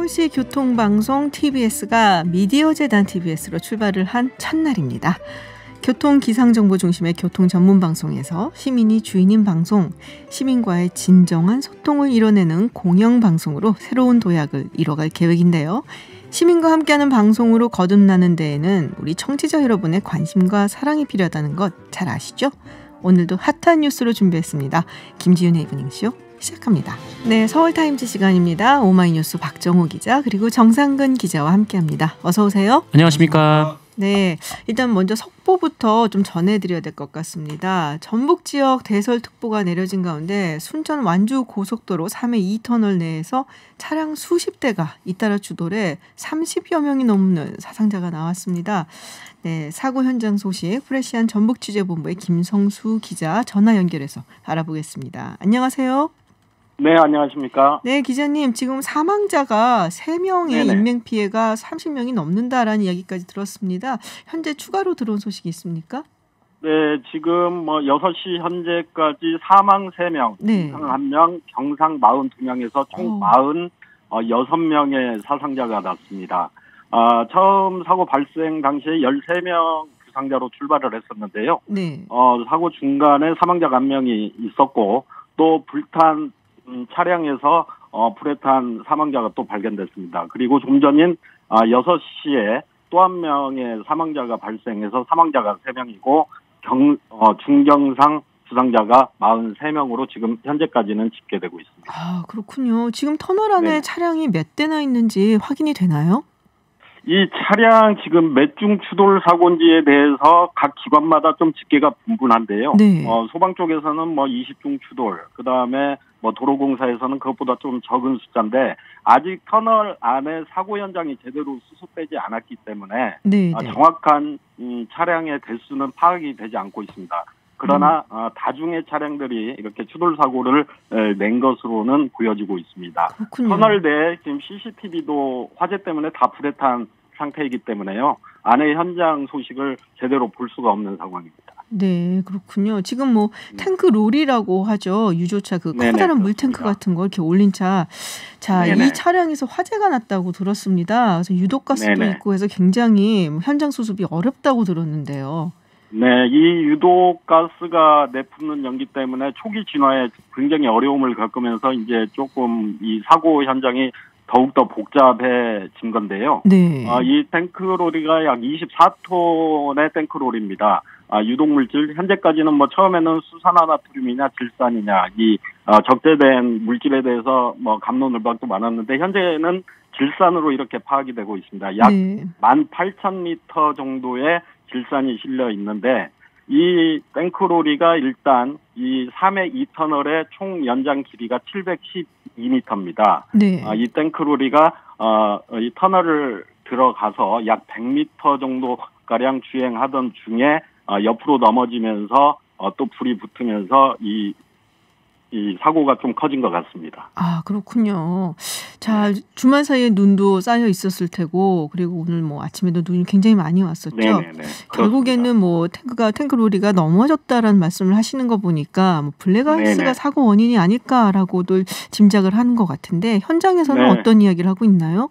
서울시 교통방송 TBS가 미디어재단 TBS로 출발을 한 첫날입니다. 교통기상정보 중심의 교통 전문 방송에서 시민이 주인인 방송, 시민과의 진정한 소통을 이뤄내는 공영방송으로 새로운 도약을 이뤄갈 계획인데요. 시민과 함께하는 방송으로 거듭나는 데에는 우리 청취자 여러분의 관심과 사랑이 필요하다는 것 잘 아시죠? 오늘도 핫한 뉴스로 준비했습니다. 김지윤의 이브닝쇼 시작합니다. 네, 서울타임즈 시간입니다. 오마이뉴스 박정호 기자 그리고 정상근 기자와 함께합니다. 어서 오세요. 안녕하십니까. 네, 일단 먼저 속보부터 좀 전해드려야 될 것 같습니다. 전북 지역 대설특보가 내려진 가운데 순천 완주 고속도로 3회 2터널 내에서 차량 수십 대가 잇따라 추돌해 30여 명이 넘는 사상자가 나왔습니다. 네, 사고 현장 소식 프레시안 전북취재본부의 김성수 기자 전화 연결해서 알아보겠습니다. 안녕하세요. 네, 안녕하십니까. 네, 기자님, 지금 사망자가 3명의 인명피해가 30명이 넘는다라는 이야기까지 들었습니다. 현재 추가로 들어온 소식이 있습니까? 네, 지금 6시 현재까지 사망 3명, 네. 부상 1명, 경상 42명에서 총 46명의 사상자가 났습니다. 처음 사고 발생 당시에 13명 부상자로 출발을 했었는데요. 네. 사고 중간에 사망자가 1명이 있었고 또 불탄 차량에서 불에 탄 사망자가 또 발견됐습니다. 그리고 좀 전인 6시에 또 한 명의 사망자가 발생해서 사망자가 3명이고 중경상 부상자가 43명으로 지금 현재까지는 집계되고 있습니다. 아, 그렇군요. 지금 터널 안에 차량이 몇 대나 있는지 확인이 되나요? 이 차량 지금 몇 중 추돌 사고인지에 대해서 각 기관마다 좀 집계가 분분한데요. 네. 소방 쪽에서는 20중 추돌, 그 다음에 도로공사에서는 그것보다 좀 적은 숫자인데 아직 터널 안에 사고 현장이 제대로 수습되지 않았기 때문에 정확한 차량의 대수는 파악이 되지 않고 있습니다. 그러나 다중의 차량들이 이렇게 추돌 사고를 낸 것으로는 보여지고 있습니다. 그렇군요. 터널 내에 지금 CCTV도 화재 때문에 다 불에 탄 상태이기 때문에요. 안의 현장 소식을 제대로 볼 수가 없는 상황입니다. 네, 그렇군요. 지금 탱크 롤이라고 하죠. 유조차 커다란 물탱크 같은 거 이렇게 올린 차. 자, 이 차량에서 화재가 났다고 들었습니다. 그래서 유독가스도 있고 해서 굉장히 현장 수습이 어렵다고 들었는데요. 네, 이 유독가스가 내뿜는 연기 때문에 초기 진화에 굉장히 어려움을 겪으면서 이제 조금 이 사고 현장이 더욱더 복잡해진 건데요. 네. 이 탱크로리가 약 24톤의 탱크로리입니다. 유독물질, 현재까지는 처음에는 수산화나트륨이냐 질산이냐, 이 적재된 물질에 대해서 갑론을박도 많았는데, 현재는 질산으로 이렇게 파악이 되고 있습니다. 약 18,000리터 정도의 질산이 실려 있는데, 이 탱크로리가 일단 이 3회 2터널의 총 연장 길이가 712m입니다. 네. 이 탱크로리가 이 터널을 들어가서 약 100m 정도가량 주행하던 중에 옆으로 넘어지면서 또 불이 붙으면서 이 사고가 좀 커진 것 같습니다. 아, 그렇군요. 자, 주말 사이에 눈도 쌓여 있었을 테고, 그리고 오늘 아침에도 눈이 굉장히 많이 왔었죠. 네네네. 결국에는 탱크로리가 넘어졌다라는 말씀을 하시는 거 보니까 블랙아이스가 사고 원인이 아닐까라고도 짐작을 하는 것 같은데, 현장에서는 어떤 이야기를 하고 있나요?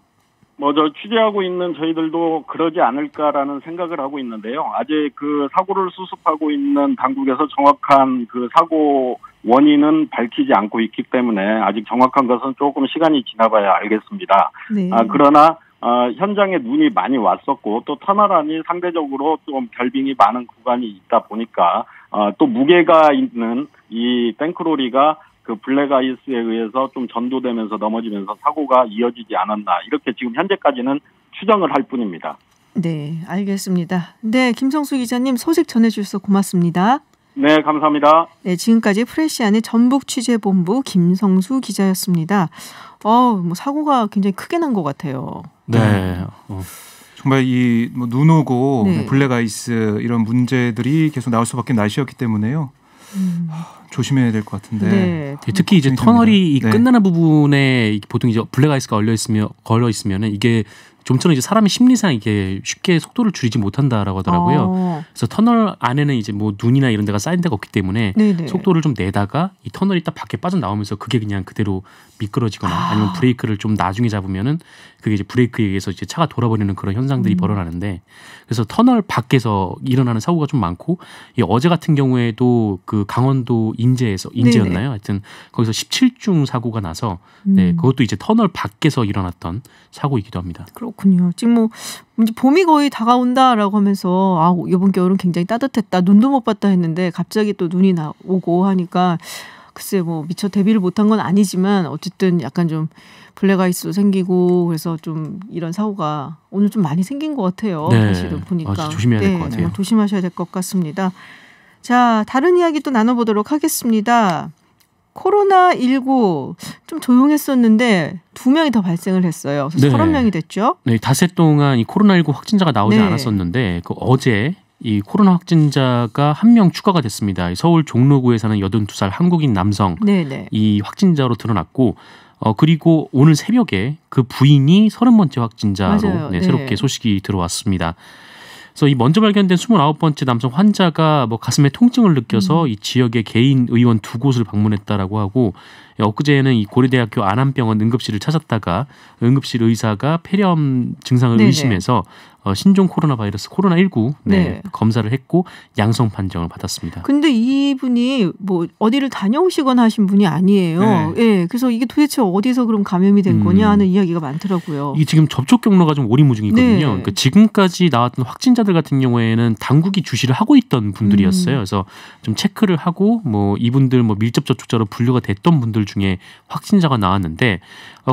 취재하고 있는 저희들도 그러지 않을까라는 생각을 하고 있는데요. 아직 그 사고를 수습하고 있는 당국에서 정확한 그 사고 원인은 밝히지 않고 있기 때문에 아직 정확한 것은 조금 시간이 지나봐야 알겠습니다. 네. 그러나 현장에 눈이 많이 왔었고 또 터널 안이 상대적으로 좀 결빙이 많은 구간이 있다 보니까 또 무게가 있는 이 탱크로리가 그 블랙아이스에 의해서 좀 전도되면서 넘어지면서 사고가 이어지지 않았나, 이렇게 지금 현재까지는 추정을 할 뿐입니다. 네, 알겠습니다. 네, 김성수 기자님 소식 전해주셔서 고맙습니다. 네, 감사합니다. 네, 지금까지 프레시안의 전북취재본부 김성수 기자였습니다. 사고가 굉장히 크게 난 것 같아요. 네. 정말 눈 오고 블랙아이스 이런 문제들이 계속 나올 수밖에 날씨였기 때문에요. 조심해야 될 것 같은데. 네. 특히 이제 터널이 끝나는 부분에 보통 이제 블랙아이스가 걸려 있으면은 이게 좀처럼 이제 사람의 심리상 이게 쉽게 속도를 줄이지 못한다라고 하더라고요. 그래서 터널 안에는 이제 뭐 눈이나 이런 데가 쌓인 데가 없기 때문에 네네. 속도를 좀 내다가 이 터널이 딱 밖에 빠져나오면서 그게 그냥 그대로 미끄러지거나 아니면 브레이크를 좀 나중에 잡으면은 그게 이제 브레이크에 의해서 이제 차가 돌아버리는 그런 현상들이 벌어나는데 그래서 터널 밖에서 일어나는 사고가 좀 많고 어제 같은 경우에도 그 강원도 인제였나요? 네네. 하여튼 거기서 17중 사고가 나서 네, 그것도 이제 터널 밖에서 일어났던 사고이기도 합니다. 그렇군요. 지금 뭐 이제 봄이 거의 다가온다라고 하면서 이번 겨울은 굉장히 따뜻했다. 눈도 못 봤다 했는데 갑자기 또 눈이 오고 하니까 글쎄 뭐 미처 대비를 못한 건 아니지만 어쨌든 약간 좀 블랙아이스도 생기고 그래서 좀 이런 사고가 오늘 좀 많이 생긴 것 같아요. 네. 사실은 보니까 조심해야 될 것 같아요. 정말 조심하셔야 될 것 같습니다. 자, 다른 이야기 또 나눠보도록 하겠습니다. 코로나19 좀 조용했었는데 2명이 더 발생을 했어요. 그래서 30명이 됐죠. 네, 닷새 동안 이 코로나19 확진자가 나오지 않았었는데 어제 이 코로나 확진자가 1명 추가가 됐습니다. 서울 종로구에 사는 82살 한국인 남성 이 확진자로 드러났고 그리고 오늘 새벽에 그 부인이 30번째 확진자로 새롭게 소식이 들어왔습니다. 그래서 이 먼저 발견된 29번째 남성 환자가 뭐 가슴에 통증을 느껴서 이 지역의 개인 의원 2곳을 방문했다라고 하고 엊그제는 이 고려대학교 안암병원 응급실을 찾았다가 응급실 의사가 폐렴 증상을 의심해서 신종 코로나 바이러스 코로나19 검사를 했고 양성 판정을 받았습니다. 근데 이분이 뭐 어디를 다녀오시거나 하신 분이 아니에요. 네. 그래서 이게 도대체 어디서 그럼 감염이 된 거냐 하는 이야기가 많더라고요. 이 지금 접촉 경로가 좀 오리무중이거든요. 그러니까 지금까지 나왔던 확진자들 같은 경우에는 당국이 주시를 하고 있던 분들이었어요. 그래서 좀 체크를 하고 뭐 이분들 뭐 밀접 접촉자로 분류가 됐던 분들 중에 확진자가 나왔는데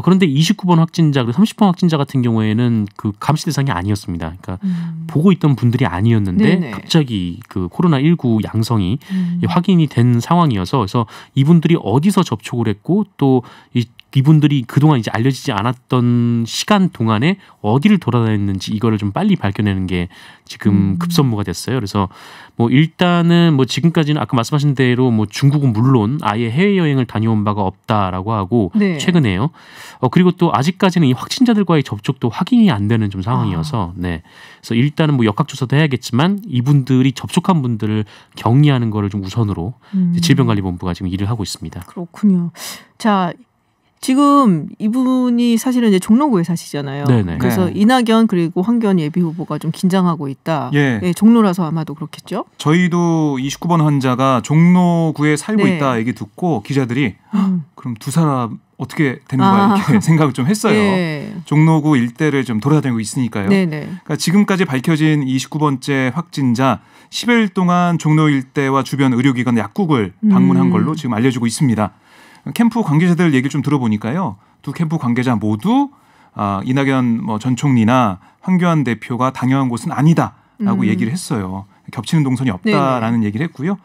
그런데 29번 확진자 그리고 30번 확진자 같은 경우에는 그 감시 대상이 아니었습니다. 그러니까 보고 있던 분들이 아니었는데 갑자기 그 코로나19 양성이 확인이 된 상황이어서 그래서 이분들이 어디서 접촉을 했고 또 이분들이 그동안 이제 알려지지 않았던 시간 동안에 어디를 돌아다녔는지 이거를 좀 빨리 밝혀내는 게 지금 급선무가 됐어요. 그래서 뭐 일단은 뭐 지금까지는 아까 말씀하신 대로 뭐 중국은 물론 아예 해외여행을 다녀온 바가 없다라고 하고 최근에요. 그리고 또 아직까지는 이 확진자들과의 접촉도 확인이 안 되는 좀 상황이어서 그래서 일단은 뭐 역학조사도 해야겠지만 이분들이 접촉한 분들을 격리하는 거를 좀 우선으로 질병관리본부가 지금 일을 하고 있습니다. 그렇군요. 자. 지금 이분이 사실은 이제 종로구에 사시잖아요. 그래서 이낙연 그리고 황교안 예비후보가 좀 긴장하고 있다. 종로라서 아마도 그렇겠죠. 저희도 29번 환자가 종로구에 살고 있다 얘기 듣고 기자들이 그럼 두 사람 어떻게 되는 거야 이렇게 생각을 좀 했어요. 종로구 일대를 좀 돌아다니고 있으니까요. 그러니까 지금까지 밝혀진 29번째 확진자 10일 동안 종로 일대와 주변 의료기관 약국을 방문한 걸로 지금 알려지고 있습니다. 캠프 관계자들 얘기를 좀 들어보니까요. 두 캠프 관계자 모두 이낙연 전 총리나 황교안 대표가 당뇨한 곳은 아니다라고 얘기를 했어요. 겹치는 동선이 없다라는 얘기를 했고요.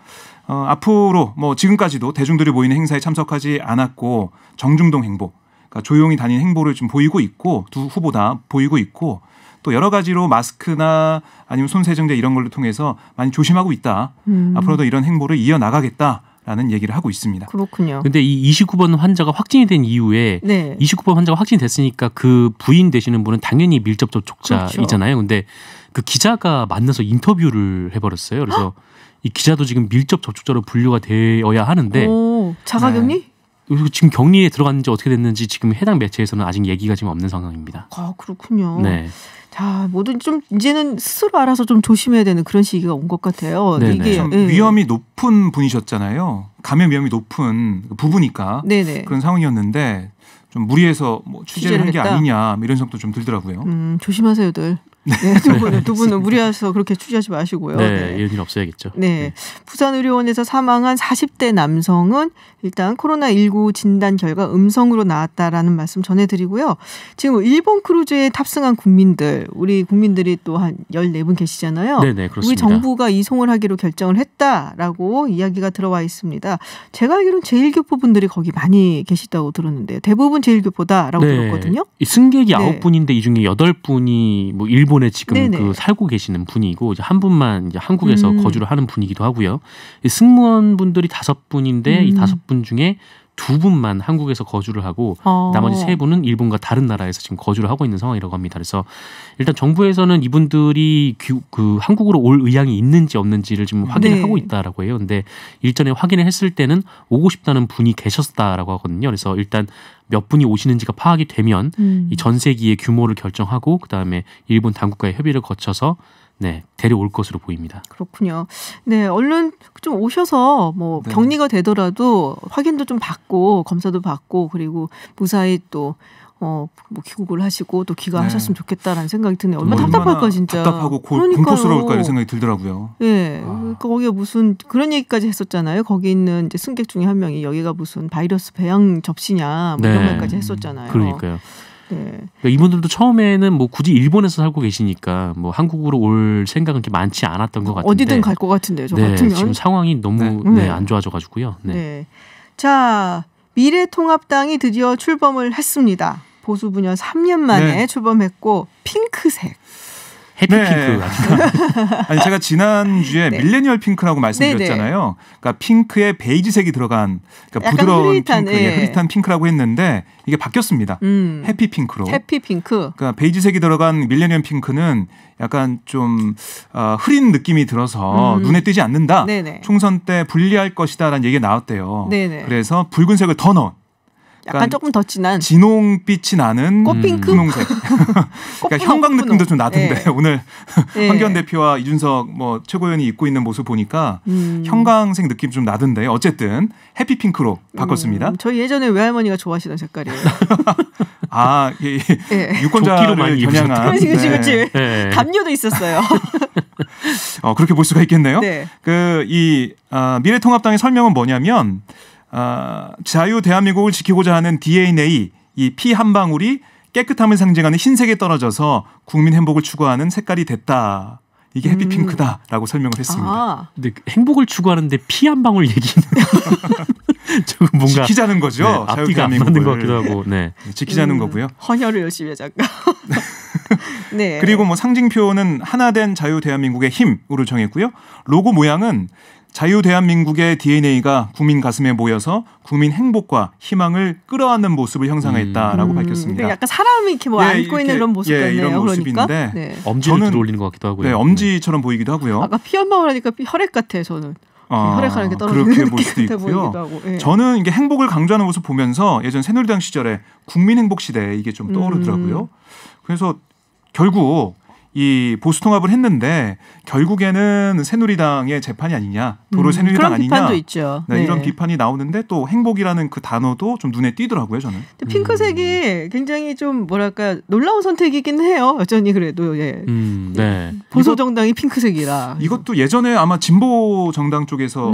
앞으로 뭐 지금까지도 대중들이 모이는 행사에 참석하지 않았고 정중동 행보, 그러니까 조용히 다니는 행보를 좀 보이고 있고 두 후보 다 보이고 있고 또 여러 가지로 마스크나 아니면 손세정제 이런 걸로 통해서 많이 조심하고 있다. 앞으로도 이런 행보를 이어나가겠다. 라는 얘기를 하고 있습니다. 그렇군요. 근데 이 29번 환자가 확진이 된 이후에 29번 환자가 확진이 됐으니까 그 부인 되시는 분은 당연히 밀접 접촉자이잖아요. 근데 그 기자가 만나서 인터뷰를 해버렸어요. 그래서 이 기자도 지금 밀접 접촉자로 분류가 되어야 하는데 자가격리? 지금 격리에 들어갔는지 어떻게 됐는지 지금 해당 매체에서는 아직 얘기가 지금 없는 상황입니다. 그렇군요. 자, 뭐든 좀 이제는 스스로 알아서 좀 조심해야 되는 그런 시기가 온 것 같아요. 이게 위험이 높은 분이셨잖아요. 감염 위험이 높은 부부니까 그런 상황이었는데 좀 무리해서 뭐 취재를 한 게 아니냐 이런 생각도 좀 들더라고요. 조심하세요들. 두 분은 무리해서 그렇게 취재하지 마시고요. 이런 일 없어야겠죠. 부산의료원에서 사망한 40대 남성은 일단 코로나19 진단 결과 음성으로 나왔다라는 말씀 전해드리고요. 지금 일본 크루즈에 탑승한 국민들, 우리 국민들이 또 한 14분 계시잖아요. 그렇습니다. 우리 정부가 이송을 하기로 결정을 했다라고 이야기가 들어와 있습니다. 제가 알기로는 제1교포 분들이 거기 많이 계시다고 들었는데 대부분 제1교포다라고 들었거든요. 승객이 9분인데 이 중에 8분이 뭐 일본 일본에 지금 그 살고 계시는 분이고 이제 한 분만 이제 한국에서 거주를 하는 분이기도 하고요. 승무원분들이 5분인데 이 5분 중에 2분만 한국에서 거주를 하고 나머지 3분은 일본과 다른 나라에서 지금 거주를 하고 있는 상황이라고 합니다. 그래서 일단 정부에서는 이분들이 그 한국으로 올 의향이 있는지 없는지를 지금 확인을 하고 있다라고 해요. 근데 일전에 확인을 했을 때는 오고 싶다는 분이 계셨다라고 하거든요. 그래서 일단 몇 분이 오시는지가 파악이 되면 이 전세기의 규모를 결정하고 그다음에 일본 당국과의 협의를 거쳐서 데려올 것으로 보입니다. 그렇군요. 네, 얼른 좀 오셔서 뭐 격리가 되더라도 확인도 좀 받고 검사도 받고 그리고 무사히 또 뭐 귀국을 하시고 또 귀가하셨으면 좋겠다라는 생각이 드네요. 얼마나 답답할까 진짜. 답답하고 공포스러울까 이런 생각이 들더라고요. 네, 거기가 무슨 그런 얘기까지 했었잖아요. 거기 있는 이제 승객 중에 한 명이 여기가 무슨 바이러스 배양 접시냐 뭐 이런 말까지 했었잖아요. 그러니까요. 그러니까 이분들도 처음에는 뭐 굳이 일본에서 살고 계시니까 뭐 한국으로 올 생각은 그렇게 많지 않았던 것 같은데 어디든 갈 것 같은데요. 저 같으면 지금 상황이 너무 안 좋아져가지고요. 자, 미래통합당이 드디어 출범을 했습니다. 보수 분야 3년 만에 출범했고 핑크색. 해피핑크. 아니 제가 지난주에 밀레니얼 핑크라고 말씀드렸잖아요. 그러니까 핑크에 베이지색이 들어간 그러니까 부드러운 흐릿한, 핑크, 흐릿한 핑크라고 했는데 이게 바뀌었습니다. 해피핑크로. 해피핑크. 그러니까 베이지색이 들어간 밀레니얼 핑크는 약간 좀 흐린 느낌이 들어서 눈에 띄지 않는다. 총선 때 불리할 것이다라는 얘기가 나왔대요. 그래서 붉은색을 더 넣은. 약간 조금 더 진한 진홍빛이 나는 꽃핑크? 분홍색. 그러니까 형광 느낌도 좀 나던데 오늘 황교안 대표와 이준석 뭐 최고위원이 입고 있는 모습 보니까 형광색 느낌 좀 나던데 어쨌든 해피핑크로 바꿨습니다. 저희 예전에 외할머니가 좋아하시던 색깔이에요. 유권자를 겨냥한. 그렇지. 담요도 있었어요. 그렇게 볼 수가 있겠네요. 미래통합당의 설명은 뭐냐면 자유 대한민국을 지키고자 하는 DNA 이 피 한 방울이 깨끗함을 상징하는 흰색에 떨어져서 국민 행복을 추구하는 색깔이 됐다. 이게 해피핑크다라고 설명을 했습니다. 근데 행복을 추구하는데 피 한 방울 얘기는 조금 뭔가 지키자는 거죠. 앞뒤가 안 맞는 것 같기도 하고. 지키자는 거고요. 헌혈을 열심히 해 잠깐. 그리고 뭐 상징표는 하나된 자유 대한민국의 힘으로 정했고요. 로고 모양은 자유 대한민국의 DNA가 국민 가슴에 모여서 국민 행복과 희망을 끌어안는 모습을 형상화했다라고 밝혔습니다. 그러니까 약간 사람이 이렇게 뭐 안고 있는 이런 모습 같네요. 이런 모습인데 그러니까? 엄지를 들어올리는 것 같기도 하고요. 엄지처럼 보이기도 하고요. 아까 피 한 방울 하니까 혈액 같아 저는. 혈액하는 게 떨어지는 그렇게 볼 수도 있고요. 저는 이게 행복을 강조하는 모습 보면서 예전 새누리당 시절에 국민 행복 시대 이게 좀 떠오르더라고요. 그래서 결국 이 보수 통합을 했는데 결국에는 새누리당의 재판이 아니냐, 도로 새누리당 그런 아니냐, 비판도 있죠. 이런 비판이 나오는데 또 행복이라는 그 단어도 좀 눈에 띄더라고요, 저는. 핑크색이 굉장히 좀 뭐랄까 놀라운 선택이긴 해요. 여전히 그래도 보수 정당이 핑크색이라. 이것도 예전에 아마 진보 정당 쪽에서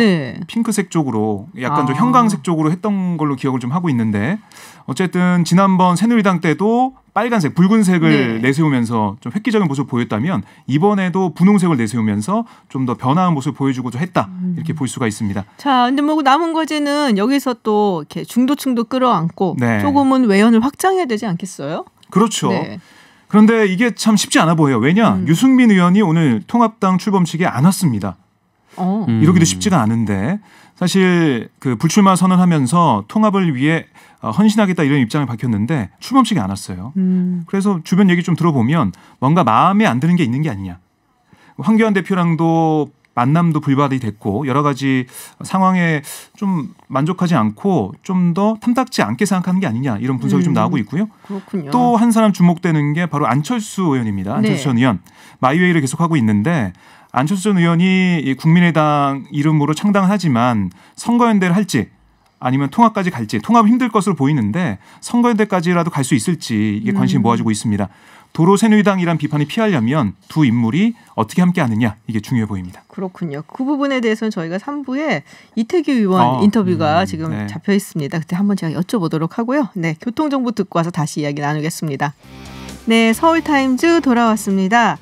핑크색 쪽으로 약간 좀 형광색 쪽으로 했던 걸로 기억을 좀 하고 있는데 어쨌든 지난번 새누리당 때도 빨간색, 붉은색을 내세우면서 좀 획기적인 모습을 보였다면 이번에도 분홍색을 내세우면서 좀 더 변화한 모습을 보여주고자 했다. 이렇게 볼 수가 있습니다. 자, 근데 뭐 남은 과제는 여기서 또 이렇게 중도층도 끌어안고 조금은 외연을 확장해야 되지 않겠어요? 그렇죠. 그런데 이게 참 쉽지 않아 보여요. 왜냐? 유승민 의원이 오늘 통합당 출범식에 안 왔습니다. 이러기도 쉽지가 않은데 사실 그 불출마 선언하면서 통합을 위해 헌신하겠다 이런 입장을 밝혔는데 출범식에 안 왔어요. 그래서 주변 얘기 좀 들어보면 뭔가 마음에 안 드는 게 있는 게 아니냐. 황교안 대표랑도 만남도 불발이 됐고 여러 가지 상황에 좀 만족하지 않고 좀 더 탐탁지 않게 생각하는 게 아니냐 이런 분석이 좀 나오고 있고요. 그렇군요. 또 한 사람 주목되는 게 바로 안철수 의원입니다. 안철수 전 의원. 마이웨이를 계속하고 있는데 안철수 전 의원이 국민의당 이름으로 창당하지만 선거연대를 할지 아니면 통합까지 갈지 통합은 힘들 것으로 보이는데 선거연대까지라도 갈 수 있을지 이게 관심이 모아지고 있습니다. 도로 새누리당이란 비판이 피하려면 두 인물이 어떻게 함께하느냐 이게 중요해 보입니다. 그렇군요. 그 부분에 대해서는 저희가 3부에 이태규 의원 인터뷰가 지금 잡혀 있습니다. 그때 한번 제가 여쭤보도록 하고요. 교통정보 듣고 와서 다시 이야기 나누겠습니다. 서울타임즈 돌아왔습니다.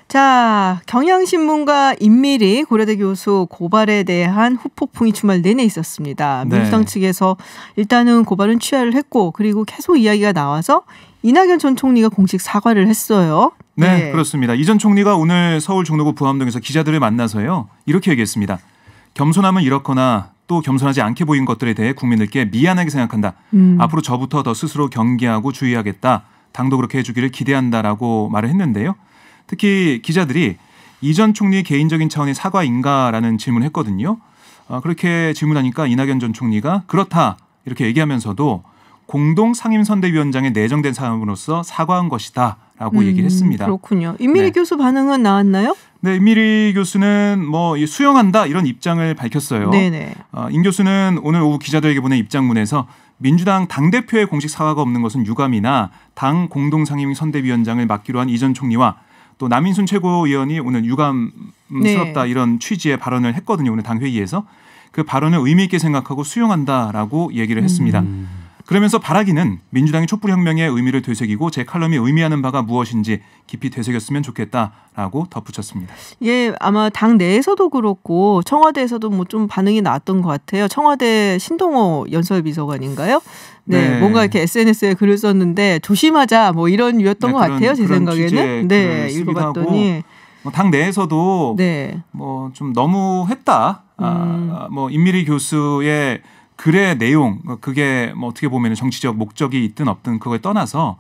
자, 경향신문과 임미리 고려대 교수 고발에 대한 후폭풍이 주말 내내 있었습니다. 민주당 측에서 일단은 고발은 취하를 했고 그리고 계속 이야기가 나와서 이낙연 전 총리가 공식 사과를 했어요. 네, 그렇습니다. 이 전 총리가 오늘 서울 종로구 부암동에서 기자들을 만나서요. 이렇게 얘기했습니다. 겸손함은 이렇거나 또 겸손하지 않게 보인 것들에 대해 국민들께 미안하게 생각한다. 앞으로 저부터 더 스스로 경계하고 주의하겠다. 당도 그렇게 해주기를 기대한다라고 말을 했는데요. 특히 기자들이 이 전 총리 개인적인 차원의 사과인가라는 질문을 했거든요. 그렇게 질문하니까 이낙연 전 총리가 그렇다 이렇게 얘기하면서도 공동 상임선대위원장에 내정된 사람으로서 사과한 것이다라고 얘기를 했습니다. 그렇군요. 임미리 교수 반응은 나왔나요? 네, 임미리 교수는 뭐 수용한다 이런 입장을 밝혔어요. 네네. 임 교수는 오늘 오후 기자들에게 보낸 입장문에서 민주당 당대표의 공식 사과가 없는 것은 유감이나 당 공동상임선대위원장을 맡기로 한 이 전 총리와 또 남인순 최고위원이 오늘 유감스럽다 이런 취지의 발언을 했거든요. 오늘 당회의에서. 그 발언을 의미 있게 생각하고 수용한다라고 얘기를 했습니다. 그러면서 바라기는 민주당이 촛불혁명의 의미를 되새기고 제 칼럼이 의미하는 바가 무엇인지 깊이 되새겼으면 좋겠다라고 덧붙였습니다. 예, 아마 당 내에서도 그렇고 청와대에서도 뭐 좀 반응이 나왔던 것 같아요. 청와대 신동호 연설비서관인가요? 네, 뭔가 이렇게 SNS에 글을 썼는데 조심하자 뭐 이런 류였던 것 같아요. 제 생각에는. 네, 읽어봤더니. 당 내에서도 뭐 좀 너무했다. 뭐 임미리 교수의 글의 내용 그게 뭐 어떻게 보면 정치적 목적이 있든 없든 그걸 떠나서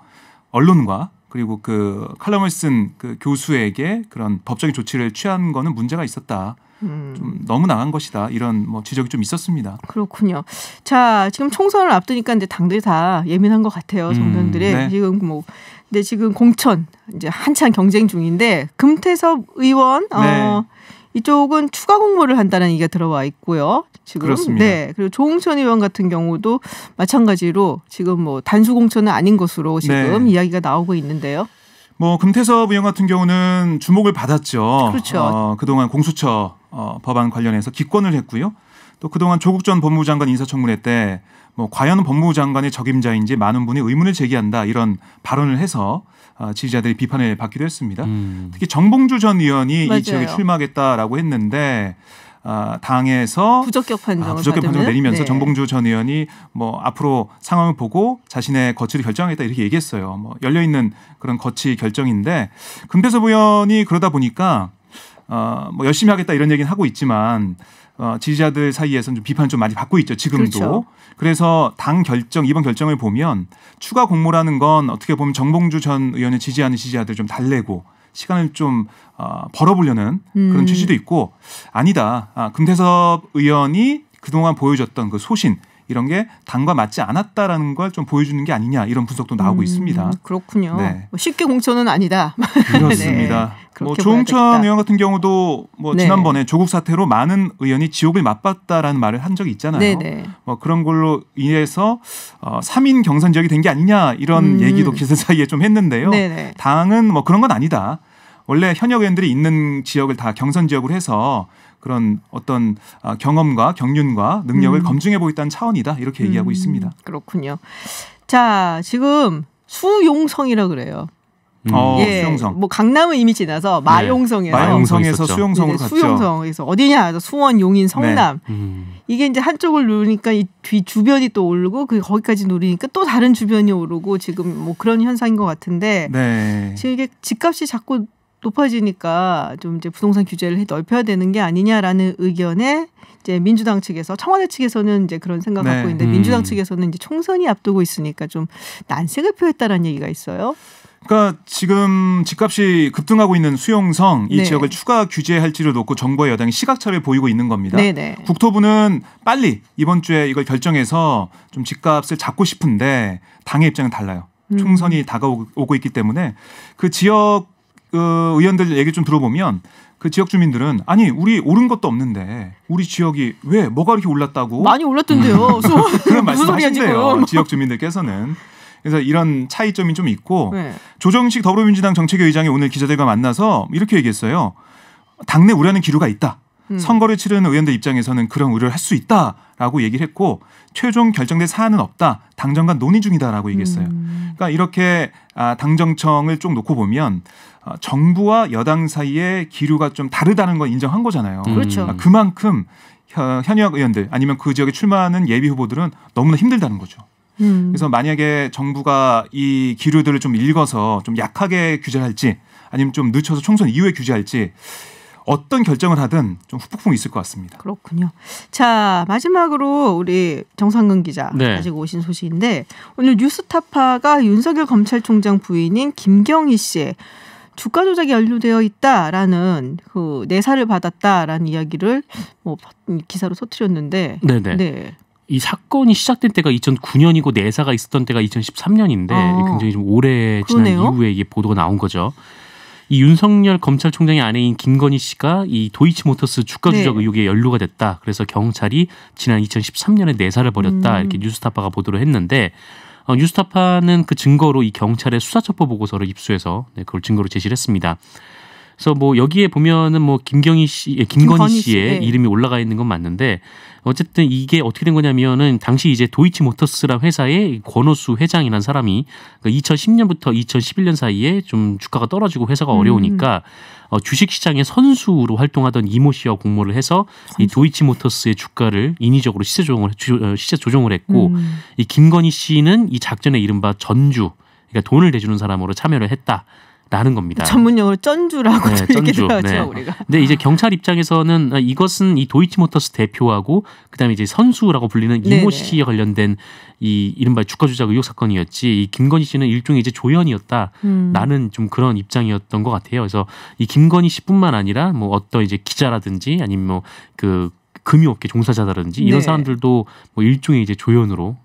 언론과 그리고 그 칼럼을 쓴 그 교수에게 그런 법적인 조치를 취한 거는 문제가 있었다. 좀 너무 나간 것이다. 이런 뭐 지적이 좀 있었습니다. 그렇군요. 자, 지금 총선을 앞두니까 이제 당들이 다 예민한 것 같아요. 정당들이 지금 뭐 근데 지금 공천 이제 한창 경쟁 중인데 금태섭 의원 이쪽은 추가 공모를 한다는 얘기가 들어와 있고요. 지금 그렇습니다. 네, 그리고 조홍천 의원 같은 경우도 마찬가지로 지금 뭐 단수 공천은 아닌 것으로 지금 이야기가 나오고 있는데요. 뭐 금태섭 의원 같은 경우는 주목을 받았죠. 그렇죠. 그동안 공수처 법안 관련해서 기권을 했고요. 또 그동안 조국 전 법무부 장관 인사청문회 때 뭐 과연 법무부 장관의 적임자인지 많은 분이 의문을 제기한다 이런 발언을 해서 지지자들이 비판을 받기도 했습니다. 특히 정봉주 전 의원이 이 지역에 출마하겠다라고 했는데 당에서 부적격 판정을 내리면서 정봉주 전 의원이 뭐 앞으로 상황을 보고 자신의 거취를 결정하겠다 이렇게 얘기했어요. 뭐 열려 있는 그런 거취 결정인데 금태섭 의원이 그러다 보니까 뭐 열심히 하겠다 이런 얘기는 하고 있지만 지지자들 사이에서는 좀 비판을 좀 많이 받고 있죠. 지금도. 그렇죠. 그래서 당 결정 이번 결정을 보면 추가 공모라는 건 어떻게 보면 정봉주 전 의원을 지지하는 지지자들 좀 달래고 시간을 좀 벌어보려는 그런 취지도 있고 아니다. 금태섭 의원이 그동안 보여줬던 그 소신 이런 게 당과 맞지 않았다라는 걸 좀 보여주는 게 아니냐 이런 분석도 나오고 있습니다. 그렇군요. 네. 쉽게 공천은 아니다. 그렇습니다. 뭐 조홍천 의원 같은 경우도 뭐 지난번에 조국 사태로 많은 의원이 지옥을 맛봤다라는 말을 한 적이 있잖아요. 뭐 그런 걸로 인해서 3인 경선 지역이 된 게 아니냐 이런 얘기도 기자 사이에 좀 했는데요. 당은 뭐 그런 건 아니다. 원래 현역 의원들이 있는 지역을 다 경선 지역으로 해서 그런 어떤 경험과 경륜과 능력을 검증해 보겠다는 차원이다 이렇게 얘기하고 있습니다. 그렇군요. 자, 지금 수용성이라 그래요. 수용성. 뭐 강남은 이미 지나서 마용성에서 수용성으로 갔죠. 수용성에서 어디냐? 수원, 용인, 성남. 이게 이제 한쪽을 누르니까 이 뒤 주변이 또 오르고 거기까지 누르니까 또 다른 주변이 오르고 지금 뭐 그런 현상인 것 같은데 지금 이게 집값이 자꾸 높아지니까 좀 이제 부동산 규제를 넓혀야 되는 게 아니냐라는 의견에 이제 민주당 측에서 청와대 측에서는 이제 그런 생각 갖고 있는데 민주당 측에서는 이제 총선이 앞두고 있으니까 좀 난색을 표했다라는 얘기가 있어요. 그러니까 지금 집값이 급등하고 있는 수용성 이 지역을 추가 규제할지를 놓고 정부와 여당이 시각차를 보이고 있는 겁니다. 국토부는 빨리 이번 주에 이걸 결정해서 좀 집값을 잡고 싶은데 당의 입장은 달라요. 총선이 다가오고 있기 때문에 그 지역 의원들 얘기 좀 들어보면 그 지역 주민들은 아니 우리 오른 것도 없는데 우리 지역이 왜 뭐가 이렇게 올랐다고 많이 올랐던데요. 그런 말씀하신대요. 지역 주민들께서는. 그래서 이런 차이점이 좀 있고 조정식 더불어민주당 정책위 의장이 오늘 기자들과 만나서 이렇게 얘기했어요. 당내 우려하는 기류가 있다. 선거를 치르는 의원들 입장에서는 그런 우려를 할 수 있다라고 얘기를 했고 최종 결정된 사안은 없다. 당정간 논의 중이다라고 얘기했어요. 그러니까 이렇게 당정청을 쭉 놓고 보면 정부와 여당 사이의 기류가 좀 다르다는 걸 인정한 거잖아요. 그렇죠. 그러니까 그만큼 현역 의원들 아니면 그 지역에 출마하는 예비 후보들은 너무나 힘들다는 거죠. 그래서 만약에 정부가 이 기류들을 좀 읽어서 좀 약하게 규제할지 아니면 좀 늦춰서 총선 이후에 규제할지 어떤 결정을 하든 좀 후폭풍이 있을 것 같습니다. 그렇군요. 자, 마지막으로 우리 정상근 기자 가지고 오신 소식인데 오늘 뉴스타파가 윤석열 검찰총장 부인인 김경희 씨의 주가 조작이 연루되어 있다라는 그 내사를 받았다라는 이야기를 뭐 기사로 터뜨렸는데 네네. 네. 이 사건이 시작된 때가 2009년이고 내사가 있었던 때가 2013년인데 굉장히 좀 오래 지난 이후에 이게 보도가 나온 거죠. 이 윤석열 검찰총장의 아내인 김건희 씨가 이 도이치모터스 주가 조작 의혹에 연루가 됐다. 그래서 경찰이 지난 2013년에 내사를 벌였다. 이렇게 뉴스타파가 보도를 했는데 뉴스타파는 그 증거로 이 경찰의 수사첩보 보고서를 입수해서 그걸 증거로 제시를 했습니다. 그래서 뭐 여기에 보면은 뭐 김건희 씨의 이름이 올라가 있는 건 맞는데 어쨌든 이게 어떻게 된 거냐면은 당시 이제 도이치모터스라 회사의 권오수 회장이라는 사람이 2010년부터 2011년 사이에 좀 주가가 떨어지고 회사가 어려우니까 주식시장의 선수로 활동하던 이모 씨와 공모를 해서 이 도이치모터스의 주가를 인위적으로 시세 조정을 했고 이 김건희 씨는 이 작전에 이른바 전주, 그러니까 돈을 대주는 사람으로 참여를 했다. 라는 겁니다. 전문용어로 쩐주라고 얘기하죠, 우리가. 근데 이제 경찰 입장에서는 이것은 이 도이치모터스 대표하고 그다음에 이제 선수라고 불리는 이모 씨에 관련된 이 이른바 주가 조작 의혹 사건이었지. 이 김건희 씨는 일종의 이제 조연이었다라는 좀 그런 입장이었던 것 같아요. 그래서 이 김건희 씨뿐만 아니라 뭐 어떤 이제 기자라든지 아니면 뭐 그 금융업계 종사자라든지 이런 사람들도 뭐 일종의 이제 조연으로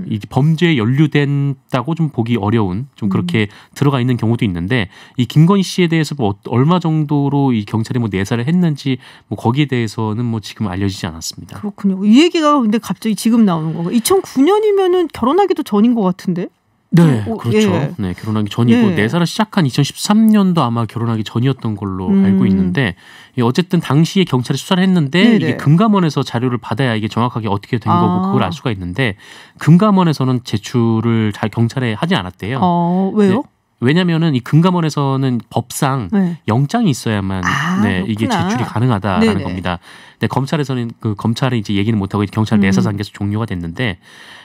이 범죄에 연루된다고 좀 보기 어려운 좀 그렇게 들어가 있는 경우도 있는데 이 김건희 씨에 대해서 뭐 얼마 정도로 이 경찰이 뭐 내사를 했는지 뭐 거기에 대해서는 뭐 지금 알려지지 않았습니다. 그렇군요. 이 얘기가 근데 갑자기 지금 나오는 거가 2009년이면은 결혼하기도 전인 것 같은데? 네, 그렇죠. 네, 결혼하기 전이고 내사를 시작한 2013년도 아마 결혼하기 전이었던 걸로 알고 있는데 어쨌든 당시에 경찰이 수사를 했는데 이게 금감원에서 자료를 받아야 이게 정확하게 어떻게 된 거고 그걸 알 수가 있는데 금감원에서는 제출을 잘 경찰에 하지 않았대요. 왜요? 왜냐면은 이 금감원에서는 법상 영장이 있어야만 이게 제출이 가능하다라는 겁니다. 근데 검찰에서는 그 검찰이 이제 얘기는 못 하고 경찰 내사 단계에서 종료가 됐는데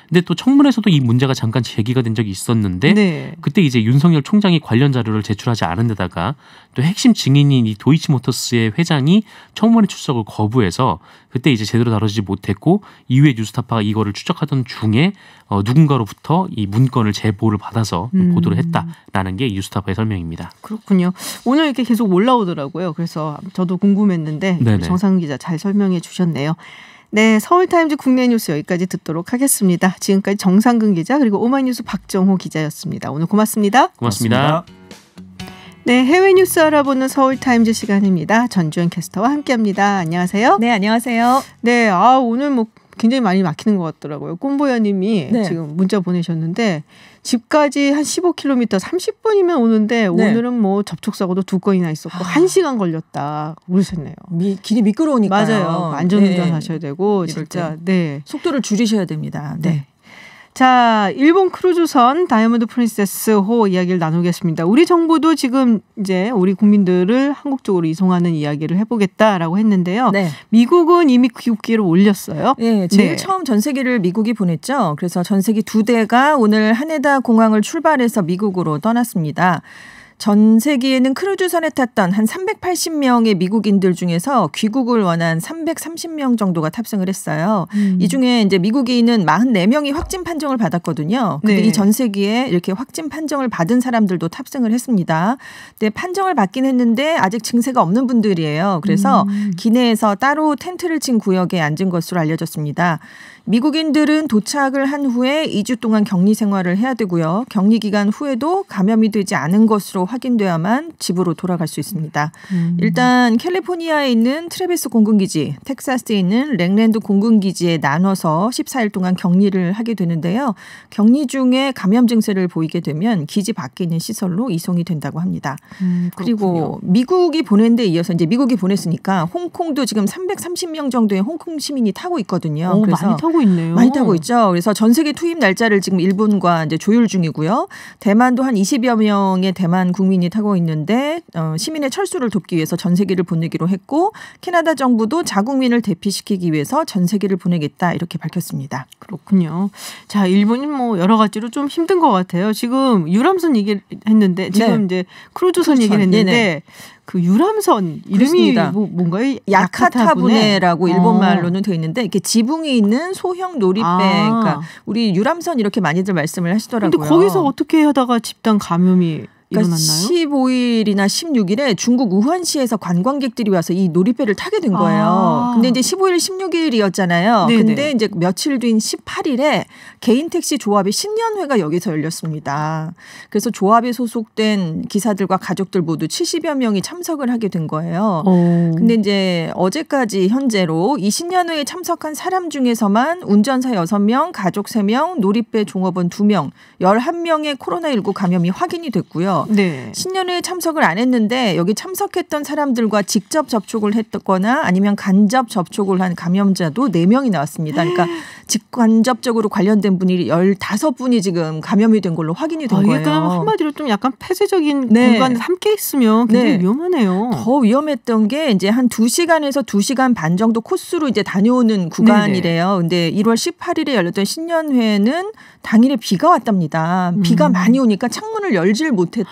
근데 또 청문회에서도 이 문제가 잠깐 제기가 된 적이 있었는데 그때 이제 윤석열 총장이 관련 자료를 제출하지 않은 데다가 또 핵심 증인인 이 도이치모터스의 회장이 청문회 출석을 거부해서 그때 이제 제대로 다루지 못했고 이후에 뉴스타파가 이거를 추적하던 중에 누군가로부터 이 문건을 제보를 받아서 보도를 했다라는 게 뉴스타파의 설명입니다. 그렇군요. 오늘 이렇게 계속 올라오더라고요. 그래서 저도 궁금했는데 정상근 기자 잘 설명해 주셨네요. 네, 서울타임즈 국내 뉴스 여기까지 듣도록 하겠습니다. 지금까지 정상근 기자 그리고 오마이뉴스 박정호 기자였습니다. 오늘 고맙습니다. 고맙습니다. 네, 해외 뉴스 알아보는 서울타임즈 시간입니다. 전주현 캐스터와 함께합니다. 안녕하세요. 네, 안녕하세요. 네, 오늘 뭐 굉장히 많이 막히는 것 같더라고요. 꼼보야님이 지금 문자 보내셨는데 집까지 한 15km 30분이면 오는데 오늘은 뭐 접촉사고도 2건이나 있었고 1시간 걸렸다 그러셨네요. 길이 미끄러우니까요. 맞아요. 안전운전 하셔야 되고 진짜 속도를 줄이셔야 됩니다. 네. 자, 일본 크루즈선 다이아몬드 프린세스호 이야기를 나누겠습니다. 우리 정부도 지금 이제 우리 국민들을 한국 쪽으로 이송하는 이야기를 해보겠다라고 했는데요. 미국은 이미 귀국기를 올렸어요. 네, 제일 처음 전세기를 미국이 보냈죠. 그래서 전세기 2대가 오늘 하네다 공항을 출발해서 미국으로 떠났습니다. 전세기에는 크루즈선에 탔던 한 380명의 미국인들 중에서 귀국을 원한 330명 정도가 탑승을 했어요. 이 중에 이제 미국인은 44명이 확진 판정을 받았거든요. 근데 이 전세기에 이렇게 확진 판정을 받은 사람들도 탑승을 했습니다. 근데 판정을 받긴 했는데 아직 증세가 없는 분들이에요. 그래서 기내에서 따로 텐트를 친 구역에 앉은 것으로 알려졌습니다. 미국인들은 도착을 한 후에 2주 동안 격리 생활을 해야 되고요. 격리 기간 후에도 감염이 되지 않은 것으로 확인돼야만 집으로 돌아갈 수 있습니다. 일단 캘리포니아에 있는 트래비스 공군기지, 텍사스에 있는 랭랜드 공군기지에 나눠서 14일 동안 격리를 하게 되는데요. 격리 중에 감염 증세를 보이게 되면 기지 밖에 있는 시설로 이송이 된다고 합니다. 그리고 미국이 보낸 데 이어서 이제 미국이 보냈으니까 홍콩도 지금 330명 정도의 홍콩 시민이 타고 있거든요. 그래서 많이 타고 타고 있네요. 많이 타고 있죠. 그래서 전 세계 투입 날짜를 지금 일본과 이제 조율 중이고요. 대만도 한 20여 명의 대만 국민이 타고 있는데 시민의 철수를 돕기 위해서 전 세계를 보내기로 했고 캐나다 정부도 자국민을 대피시키기 위해서 전 세계를 보내겠다 이렇게 밝혔습니다. 그렇군요. 자, 일본이 뭐 여러 가지로 좀 힘든 것 같아요. 지금 유람선 얘기를 했는데 지금 이제 크루즈선 얘기를 했는데 네네. 그 유람선 이름이 뭔가요? 야카타부네라고 일본말로는 되어 있는데 이렇게 지붕이 있는 소형 놀이배. 그러니까 우리 유람선 이렇게 많이들 말씀을 하시더라고요. 근데 거기서 어떻게 하다가 집단 감염이 그러니까 15일이나 16일에 중국 우한시에서 관광객들이 와서 이 놀이배를 타게 된 거예요. 근데 이제 15일, 16일이었잖아요. 네네. 근데 이제 며칠 뒤인 18일에 개인 택시 조합의 신년회가 여기서 열렸습니다. 그래서 조합에 소속된 기사들과 가족들 모두 70여 명이 참석을 하게 된 거예요. 근데 이제 어제까지 현재로 이 신년회에 참석한 사람 중에서만 운전사 6명, 가족 3명, 놀이배 종업원 2명, 11명의 코로나19 감염이 확인이 됐고요. 네. 신년회에 참석을 안 했는데 여기 참석했던 사람들과 직접 접촉을 했거나 아니면 간접 접촉을 한 감염자도 4명이 나왔습니다. 그러니까 직간접적으로 관련된 분이 15분이 지금 감염이 된 걸로 확인이 된 거예요. 이게 한마디로 좀 약간 폐쇄적인 공간에 함께 있으면 굉장히 위험하네요. 더 위험했던 게 이제 한 2시간에서 2시간 반 정도 코스로 이제 다녀오는 구간이래요. 근데 1월 18일에 열렸던 신년회는 당일에 비가 왔답니다. 비가 많이 오니까 창문을 열질 못했대요.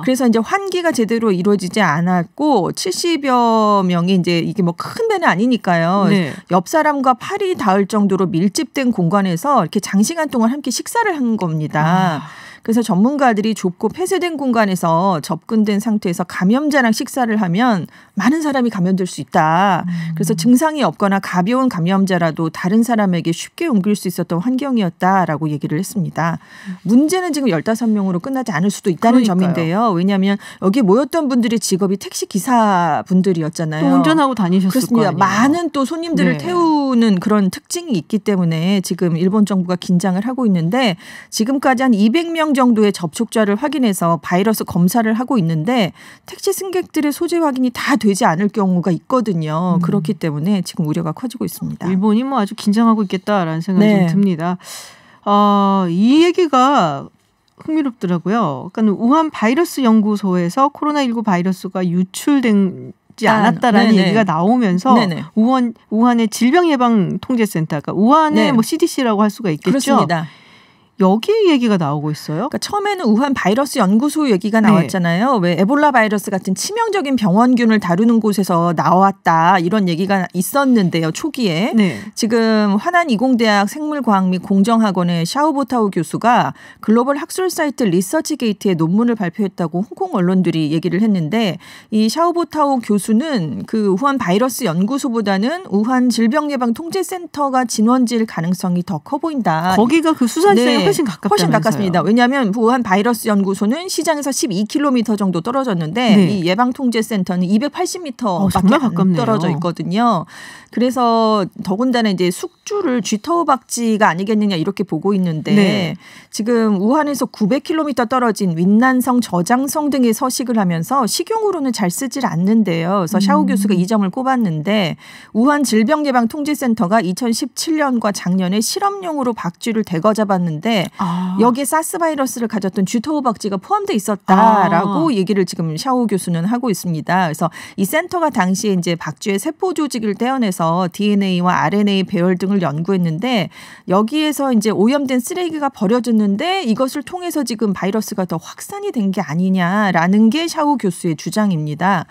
그래서 이제 환기가 제대로 이루어지지 않았고 70여 명이 이제 이게 뭐 큰 배는 아니니까요. 네. 옆 사람과 팔이 닿을 정도로 밀집된 공간에서 이렇게 장시간 동안 함께 식사를 한 겁니다. 그래서 전문가들이 좁고 폐쇄된 공간에서 접근된 상태에서 감염자랑 식사를 하면 많은 사람이 감염될 수 있다. 그래서 증상이 없거나 가벼운 감염자라도 다른 사람에게 쉽게 옮길 수 있었던 환경이었다라고 얘기를 했습니다. 문제는 지금 15명으로 끝나지 않을 수도 있다는 점인데요. 왜냐하면 여기 모였던 분들의 직업이 택시 기사분들이었잖아요. 또 운전하고 다니셨을 그렇습니다. 거예요. 많은 또 손님들을 태우는 그런 특징이 있기 때문에 지금 일본 정부가 긴장을 하고 있는데 지금까지 한 200명 정도의 접촉자를 확인해서 바이러스 검사를 하고 있는데 택시 승객들의 소재 확인이 다 되지 않을 경우가 있거든요. 그렇기 때문에 지금 우려가 커지고 있습니다. 일본이 뭐 아주 긴장하고 있겠다라는 생각이 좀 듭니다. 이 얘기가 흥미롭더라고요. 그러니까 우한 바이러스 연구소에서 코로나19 바이러스가 유출된지 않았다라는 얘기가 나오면서 우한의 질병예방통제센터가 우한의 뭐 CDC라고 할 수가 있겠죠. 그렇습니다. 여기 얘기가 나오고 있어요. 그러니까 처음에는 우한 바이러스 연구소 얘기가 나왔잖아요. 왜 에볼라 바이러스 같은 치명적인 병원균을 다루는 곳에서 나왔다 이런 얘기가 있었는데요. 초기에. 지금 화난 이공대학 생물과학 및 공정학원의 샤오보타오 교수가 글로벌 학술 사이트 리서치게이트에 논문을 발표했다고 홍콩 언론들이 얘기를 했는데 이 샤오보타오 교수는 그 우한 바이러스 연구소보다는 우한 질병예방통제센터가 진원지일 가능성이 더 커 보인다. 거기가 그 수산시장에 훨씬 가깝습니다. 왜냐하면 우한 바이러스 연구소는 시장에서 12km 정도 떨어졌는데 이 예방통제센터는 280m밖에 떨어져 있거든요. 그래서 더군다나 이제 숙주를 쥐터우박쥐가 아니겠느냐 이렇게 보고 있는데 지금 우한에서 900km 떨어진 윈난성, 저장성 등에 서식을 하면서 식용으로는 잘 쓰질 않는데요. 그래서 샤오 교수가 이 점을 꼽았는데 우한 질병예방통제센터가 2017년과 작년에 실험용으로 박쥐를 대거 잡았는데 여기에 사스 바이러스를 가졌던 쥐터우박쥐가 포함돼 있었다라고 얘기를 지금 샤오 교수는 하고 있습니다. 그래서 이 센터가 당시에 이제 박쥐의 세포 조직을 떼어내서 DNA와 RNA 배열 등을 연구했는데 여기에서 이제 오염된 쓰레기가 버려졌는데 이것을 통해서 지금 바이러스가 더 확산이 된 게 아니냐라는 게 샤오 교수의 주장입니다.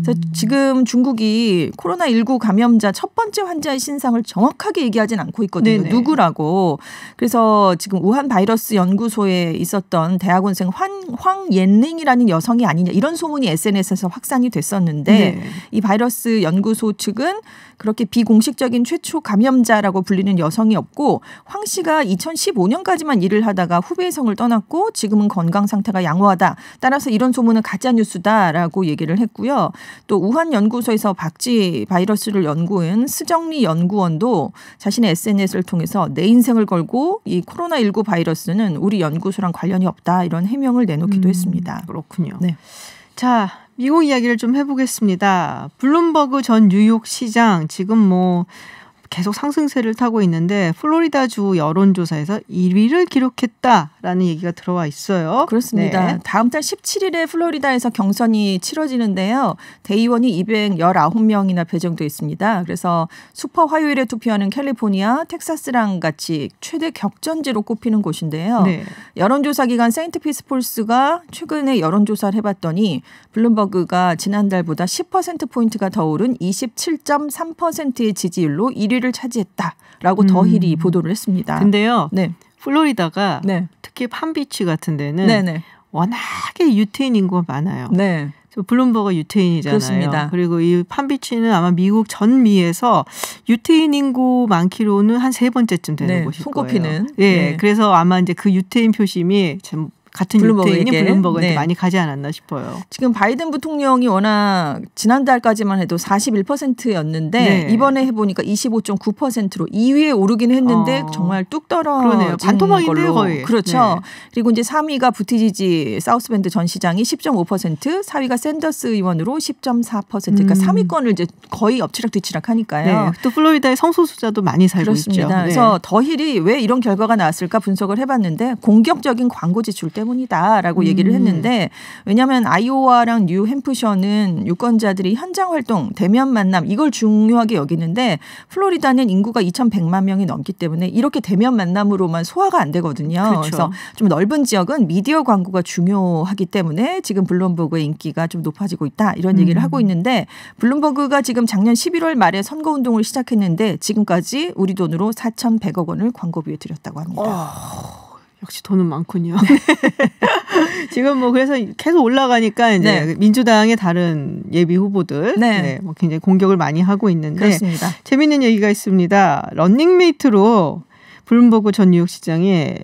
그래서 지금 중국이 코로나19 감염자 첫 번째 환자의 신상을 정확하게 얘기하진 않고 있거든요. 누구라고. 그래서 지금 우한 바이러스 연구소에 있었던 대학원생 황옌링이라는 여성이 아니냐 이런 소문이 SNS에서 확산이 됐었는데 이 바이러스 연구소 측은 그렇게 비공식적인 최초 감염자라고 불리는 여성이 없고 황 씨가 2015년까지만 일을 하다가 후배의 성을 떠났고 지금은 건강 상태가 양호하다. 따라서 이런 소문은 가짜뉴스다라고 얘기를 했고요. 또 우한 연구소에서 박쥐 바이러스를 연구한 스정리 연구원도 자신의 SNS를 통해서 내 인생을 걸고 이 코로나19 바이러스는 우리 연구소랑 관련이 없다. 이런 해명을 내놓기도 했습니다. 그렇군요. 자, 미국 이야기를 좀 해보겠습니다. 블룸버그 전 뉴욕 시장 지금 뭐 계속 상승세를 타고 있는데 플로리다주 여론조사에서 1위를 기록했다라는 얘기가 들어와 있어요. 그렇습니다. 네. 다음 달 17일에 플로리다에서 경선이 치러지는데요. 대의원이 219명이나 배정돼 있습니다. 그래서 슈퍼 화요일에 투표하는 캘리포니아, 텍사스랑 같이 최대 격전지로 꼽히는 곳인데요. 네. 여론조사 기관 세인트피스폴스가 최근에 여론조사를 해봤더니 블룸버그가 지난달보다 10%포인트가 더 오른 27.3%의 지지율로 1위를 차지했다라고 더힐이 보도를 했습니다. 근데요. 네. 플로리다가 네. 특히 팜비치 같은 데는 네네. 워낙에 유태인 인구가 많아요. 네. 블룸버그 유태인이잖아요. 그렇습니다. 그리고 이 팜비치는 아마 미국 전미에서 유태인 인구 많기로는 한 3번째쯤 되는 네, 곳일 손꼽히는. 거예요. 예, 네. 그래서 아마 이제 그 유태인 표심이 참 같은 유태인이 블룸버그한테 네. 많이 가지 않았나 싶어요. 지금 바이든 부통령이 워낙 지난달까지만 해도 41%였는데 네. 이번에 해보니까 25.9%로 2위에 오르긴 했는데 정말 뚝 떨어진 반토막인데요 거의. 그렇죠. 네. 그리고 이제 3위가 부티지지 사우스밴드 전 시장이 10.5%, 4위가 샌더스 의원으로 10.4%. 그러니까 3위권을 이제 거의 엎치락뒤치락 하니까요. 네. 또 플로리다의 성소수자도 많이 살고 그렇습니다. 있죠. 그래서 더힐이 왜 이런 결과가 나왔을까 분석을 해봤는데 공격적인 광고 지출 때문이다라고 얘기를 했는데 왜냐하면 아이오와랑 뉴햄프셔는 유권자들이 현장 활동, 대면 만남 이걸 중요하게 여기는데 플로리다는 인구가 2,100만 명이 넘기 때문에 이렇게 대면 만남으로만 소화가 안 되거든요. 그렇죠. 그래서 좀 넓은 지역은 미디어 광고가 중요하기 때문에 지금 블룸버그의 인기가 좀 높아지고 있다 이런 얘기를 하고 있는데 블룸버그가 지금 작년 11월 말에 선거운동을 시작했는데 지금까지 우리 돈으로 4,100억 원을 광고비에 들였다고 합니다. 역시 돈은 많군요. 지금 뭐 그래서 계속 올라가니까 이제 네. 민주당의 다른 예비 후보들 네. 네, 뭐 굉장히 공격을 많이 하고 있는데 그렇습니다. 재미있는 얘기가 있습니다. 런닝메이트로 블룸버그 전 뉴욕시장이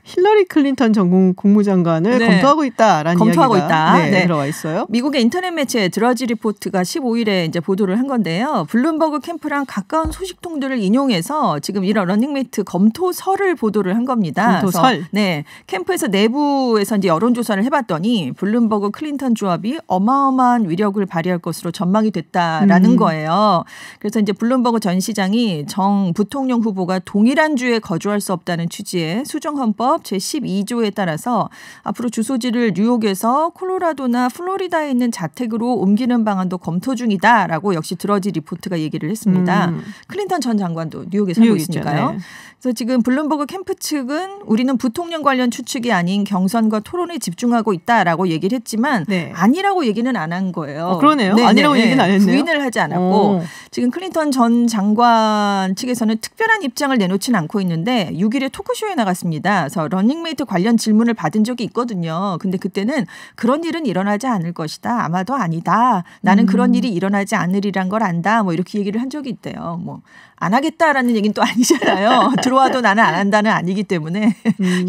힐러리 클린턴 전 국무장관을 네. 검토하고 있다라는 검토하고 이야기가 있다. 네, 네. 들어와 있어요. 미국의 인터넷 매체 드러지 리포트가 15일에 이제 보도를 한 건데요. 블룸버그 캠프랑 가까운 소식통들을 인용해서 지금 이런 러닝메이트 검토설을 보도를 한 겁니다. 검토설. 네, 캠프에서 내부에서 이제 여론조사를 해봤더니 블룸버그 클린턴 조합이 어마어마한 위력을 발휘할 것으로 전망이 됐다라는 거예요. 그래서 이제 블룸버그 전 시장이 정 부통령 후보가 동일한 주에 거주할 수 없다는 취지의 수정헌법 제12조에 따라서 앞으로 주소지를 뉴욕에서 콜로라도나 플로리다에 있는 자택으로 옮기는 방안도 검토 중이다라고 역시 드러지 리포트가 얘기를 했습니다. 클린턴 전 장관도 뉴욕에 살고 있으니까요. 네. 그래서 지금 블룸버그 캠프 측은 우리는 부통령 관련 추측이 아닌 경선과 토론에 집중하고 있다라고 얘기를 했지만 네. 아니라고 얘기는 안 한 거예요. 그러네요. 네네. 아니라고 얘기는 안 했네요. 부인을 하지 않았고 지금 클린턴 전 장관 측에서는 특별한 입장을 내놓지는 않고 있는데 6일에 토크쇼에 나갔습니다. 그래서 러닝메이트 관련 질문을 받은 적이 있거든요. 근데 그때는 그런 일은 일어나지 않을 것이다. 아마도 아니다. 나는 그런 일이 일어나지 않으리란 걸 안다. 뭐 이렇게 얘기를 한 적이 있대요. 뭐 안 하겠다라는 얘기는 또 아니잖아요. 들어와도 나는 안 한다는 아니기 때문에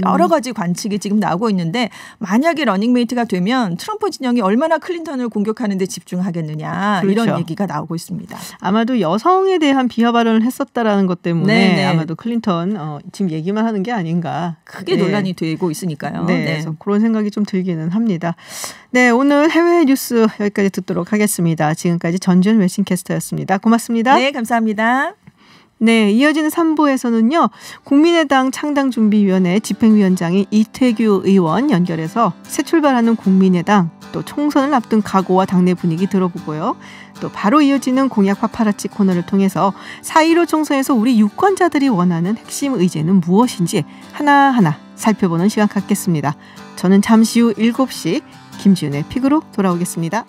여러 가지 관측이 지금 나오고 있는데 만약에 러닝메이트가 되면 트럼프 진영이 얼마나 클린턴을 공격하는 데 집중하겠느냐 그렇죠. 이런 얘기가 나오고 있습니다. 아마도 여성에 대한 비하 발언을 했었다라는 것 때문에 네네. 아마도 클린턴 지금 얘기만 하는 게 아닌가. 크게 네. 논란이 되고 있으니까요. 네, 그래서 그런 생각이 좀 들기는 합니다. 네, 오늘 해외 뉴스 여기까지 듣도록 하겠습니다. 지금까지 전준 웨싱캐스터였습니다. 고맙습니다. 네, 감사합니다. 네, 이어지는 3부에서는요. 국민의당 창당준비위원회 집행위원장인 이태규 의원 연결해서 새 출발하는 국민의당 또 총선을 앞둔 각오와 당내 분위기 들어보고요. 또 바로 이어지는 공약 파파라치 코너를 통해서 4.15 총선에서 우리 유권자들이 원하는 핵심 의제는 무엇인지 하나하나 살펴보는 시간 갖겠습니다. 저는 잠시 후 7시 김지윤의 픽으로 돌아오겠습니다.